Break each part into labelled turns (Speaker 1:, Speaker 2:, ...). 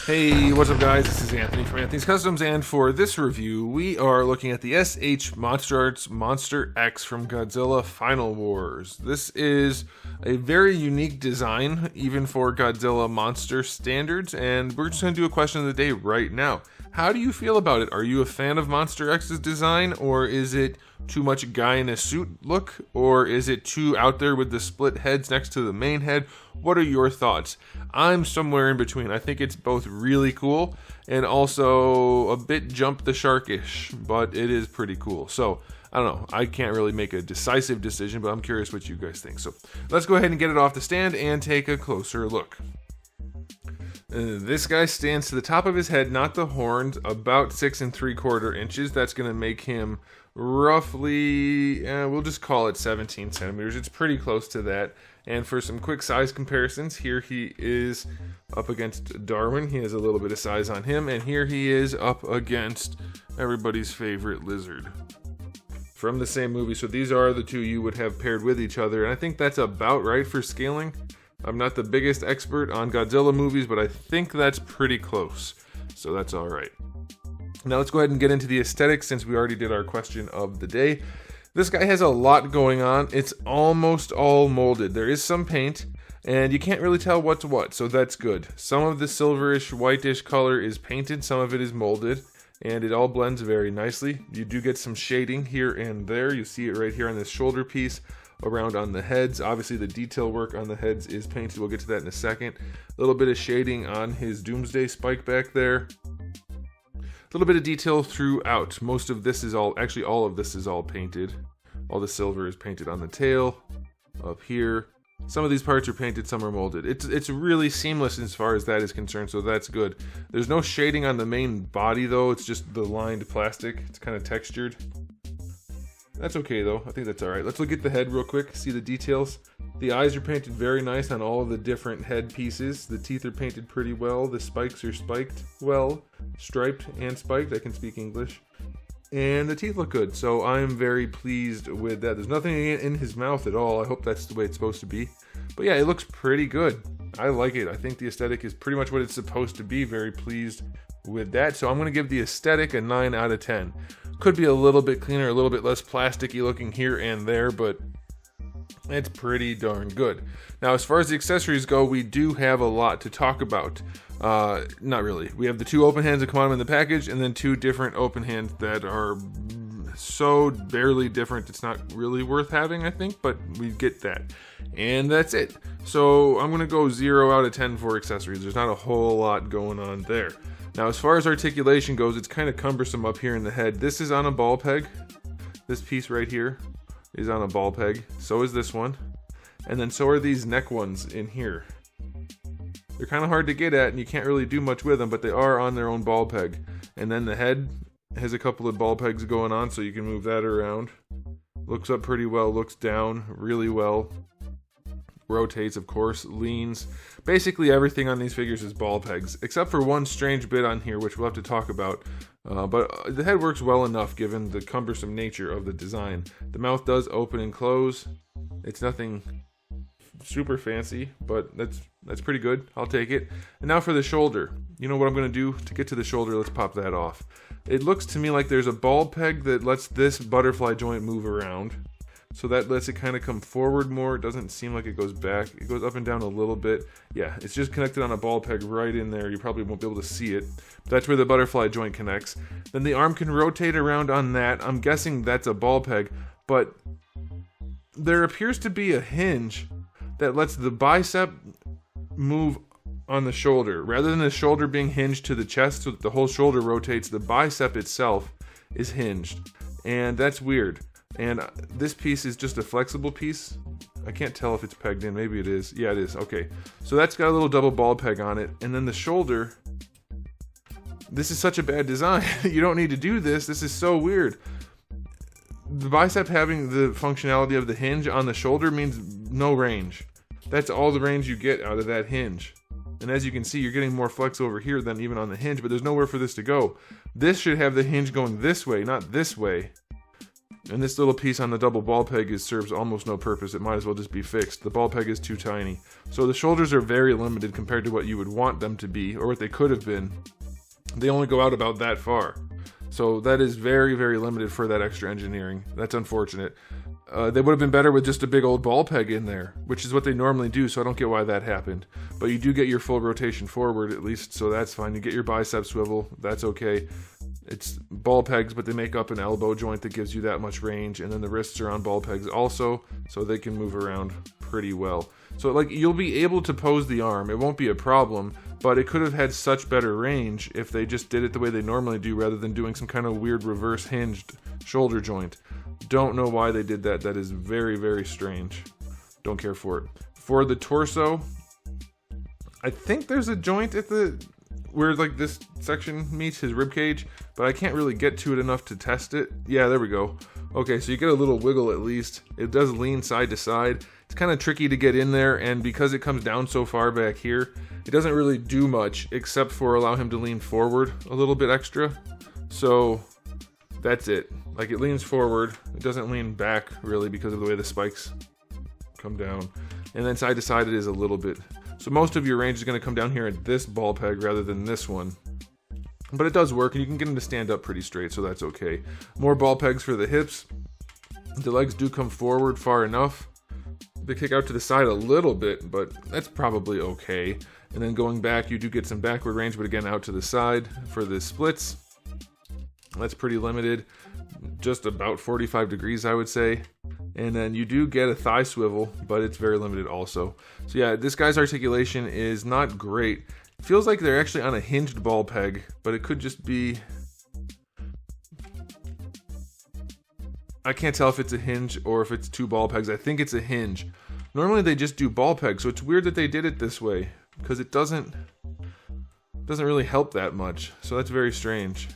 Speaker 1: Hey, what's up guys? This is Anthony from Anthony's Customs, and for this review, we are looking at the SH Monsterarts Monster X from Godzilla Final Wars. This is a very unique design, even for Godzilla monster standards, and we're just going to do a question of the day right now. How do you feel about it? Are you a fan of Monster X's design, or is it too much guy in a suit look, or is it too out there with the split heads next to the main head? What are your thoughts? I'm somewhere in between. I think it's both really cool and also a bit jump the shark-ish, but it is pretty cool. So, I don't know. I can't really make a decisive decision, but I'm curious what you guys think. So, let's go ahead and get it off the stand and take a closer look. This guy stands to the top of his head, not the horns, about 6 3/4 inches. That's going to make him roughly, we'll just call it 17 centimeters. It's pretty close to that. And for some quick size comparisons, here he is up against Darwin. He has a little bit of size on him. And here he is up against everybody's favorite lizard from the same movie. So these are the two you would have paired with each other. And I think that's about right for scaling. I'm not the biggest expert on Godzilla movies, but I think that's pretty close. So that's all right. Now let's go ahead and get into the aesthetics, since we already did our question of the day. This guy has a lot going on. It's almost all molded. There is some paint, and you can't really tell what's what, so that's good. Some of the silverish, whitish color is painted, some of it is molded, and it all blends very nicely. You do get some shading here and there. You see it right here on this shoulder piece, around on the heads. Obviously the detail work on the heads is painted. We'll get to that in a second. A little bit of shading on his Doomsday spike back there. A little bit of detail throughout. Most of this is actually all of this is all painted. All the silver is painted on the tail, up here. Some of these parts are painted, some are molded. It's really seamless as far as that is concerned, so that's good. There's no shading on the main body though, it's just the lined plastic. It's kind of textured. That's okay though, I think that's alright. Let's look at the head real quick, see the details. The eyes are painted very nice on all of the different head pieces. The teeth are painted pretty well. The spikes are spiked well, striped and spiked. I can speak English. And the teeth look good, so I'm very pleased with that. There's nothing in his mouth at all. I hope that's the way it's supposed to be. But yeah, it looks pretty good. I like it. I think the aesthetic is pretty much what it's supposed to be. Very pleased with that. So I'm going to give the aesthetic a 9 out of 10. Could be a little bit cleaner, a little bit less plasticky looking here and there, but it's pretty darn good. Now, as far as the accessories go, we do have a lot to talk about. Not really. We have the two open hands that come out in the package, and then two different open hands that are so barely different it's not really worth having, I think, but we get that. And that's it. So I'm going to go 0 out of 10 for accessories. There's not a whole lot going on there. Now, as far as articulation goes, it's kind of cumbersome up here in the head. This is on a ball peg. This piece right here is on a ball peg. So is this one. And then so are these neck ones in here. They're kind of hard to get at, and you can't really do much with them, but they are on their own ball peg. And then the head has a couple of ball pegs going on, so you can move that around. Looks up pretty well, looks down really well. Rotates, of course, leans. Basically everything on these figures is ball pegs, except for one strange bit on here, which we'll have to talk about. But the head works well enough given the cumbersome nature of the design. The mouth does open and close. It's nothing super fancy, but that's pretty good. I'll take it. And now for the shoulder. You know what I'm going to do to get to the shoulder? Let's pop that off. It looks to me like there's a ball peg that lets this butterfly joint move around. So that lets it kind of come forward more. It doesn't seem like it goes back. It goes up and down a little bit. Yeah, it's just connected on a ball peg right in there. You probably won't be able to see it. That's where the butterfly joint connects. Then the arm can rotate around on that. I'm guessing that's a ball peg, but there appears to be a hinge that lets the bicep move on the shoulder. Rather than the shoulder being hinged to the chest so that the whole shoulder rotates, the bicep itself is hinged. And that's weird. And this piece is just a flexible piece. I can't tell if it's pegged in. Maybe it is. Yeah, it is. Okay. So that's got a little double ball peg on it. And then the shoulder. This is such a bad design. You don't need to do this. This is so weird. The bicep having the functionality of the hinge on the shoulder means no range. That's all the range you get out of that hinge. And as you can see, you're getting more flex over here than even on the hinge, but there's nowhere for this to go. This should have the hinge going this way, not this way. And this little piece on the double ball peg serves almost no purpose. It might as well just be fixed. The ball peg is too tiny. So the shoulders are very limited compared to what you would want them to be, or what they could have been. They only go out about that far. So that is very, very limited for that extra engineering. That's unfortunate. They would have been better with just a big old ball peg in there, which is what they normally do, so I don't get why that happened. But you do get your full rotation forward at least, so that's fine. You get your bicep swivel, that's okay. It's ball pegs, but they make up an elbow joint that gives you that much range, and then the wrists are on ball pegs also, so they can move around pretty well. So like, you'll be able to pose the arm, it won't be a problem, but it could have had such better range if they just did it the way they normally do rather than doing some kind of weird reverse hinged shoulder joint. Don't know why they did that. That is very, very strange. Don't care for it. For the torso, I think there's a joint at the where like this section meets his rib cage, but I can't really get to it enough to test it. Yeah, there we go. Okay, so you get a little wiggle at least. It does lean side to side. It's kind of tricky to get in there, and because it comes down so far back here, it doesn't really do much except for allow him to lean forward a little bit extra. So that's it. Like, it leans forward. It doesn't lean back really because of the way the spikes come down. And then side to side it is a little bit. So most of your range is going to come down here at this ball peg rather than this one. But it does work, and you can get him to stand up pretty straight, so that's okay. More ball pegs for the hips. The legs do come forward far enough. They kick out to the side a little bit, but that's probably okay. And then going back, you do get some backward range, but again out to the side for the splits. That's pretty limited. Just about 45 degrees, I would say. And then you do get a thigh swivel, but it's very limited also. So yeah, this guy's articulation is not great. It feels like they're actually on a hinged ball peg, but it could just be... I can't tell if it's a hinge or if it's two ball pegs. I think it's a hinge. Normally they just do ball pegs, so it's weird that they did it this way, because it doesn't really help that much. So that's very strange.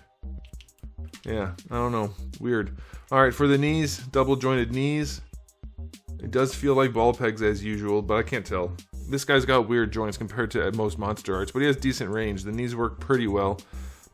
Speaker 1: Yeah, I don't know. Weird. Alright, for the knees, double jointed knees. It does feel like ball pegs as usual, but I can't tell. This guy's got weird joints compared to most Monsterarts, but he has decent range. The knees work pretty well.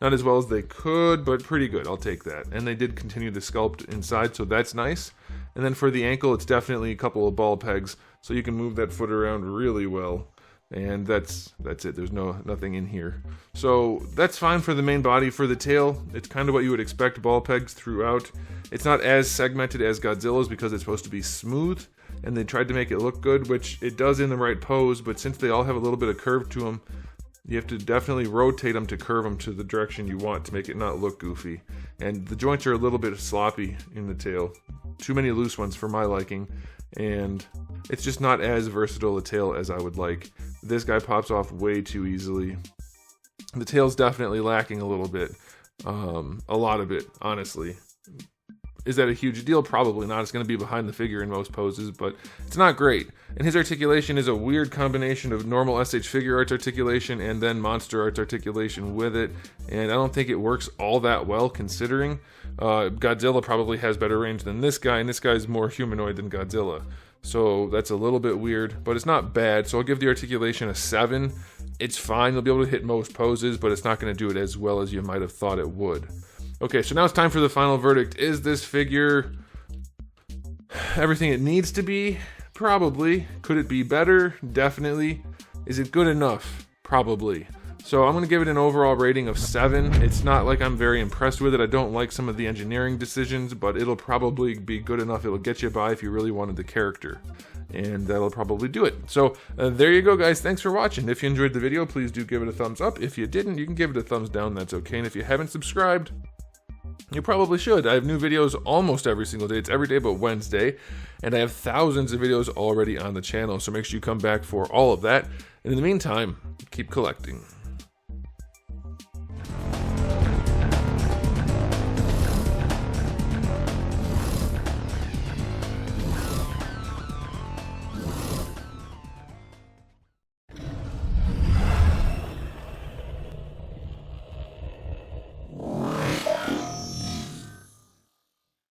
Speaker 1: Not as well as they could, but pretty good. I'll take that. And they did continue the sculpt inside, so that's nice. And then for the ankle, it's definitely a couple of ball pegs, so you can move that foot around really well. And that's it. There's nothing in here. So that's fine for the main body. For the tail, it's kind of what you would expect, ball pegs throughout. It's not as segmented as Godzilla's because it's supposed to be smooth, and they tried to make it look good, which it does in the right pose, but since they all have a little bit of curve to them, you have to definitely rotate them to curve them to the direction you want to make it not look goofy. And the joints are a little bit sloppy in the tail. Too many loose ones for my liking, and it's just not as versatile a tail as I would like. This guy pops off way too easily. The tail's definitely lacking a little bit. A lot of it, honestly. Is that a huge deal? Probably not. It's going to be behind the figure in most poses, but it's not great. And his articulation is a weird combination of normal SH Figure Arts articulation and then Monsterarts articulation with it, and I don't think it works all that well considering. Godzilla probably has better range than this guy, and this guy's more humanoid than Godzilla. So that's a little bit weird, but it's not bad. So I'll give the articulation a 7. It's fine. You'll be able to hit most poses, but it's not going to do it as well as you might have thought it would. Okay, so now it's time for the final verdict. Is this figure everything it needs to be? Probably. Could it be better? Definitely. Is it good enough? Probably. So I'm going to give it an overall rating of 7. It's not like I'm very impressed with it. I don't like some of the engineering decisions, but it'll probably be good enough. It'll get you by if you really wanted the character. And that'll probably do it. So there you go, guys. Thanks for watching. If you enjoyed the video, please do give it a thumbs up. If you didn't, you can give it a thumbs down. That's okay. And if you haven't subscribed, you probably should. I have new videos almost every single day. It's every day but Wednesday. And I have thousands of videos already on the channel. So make sure you come back for all of that. And in the meantime, keep collecting.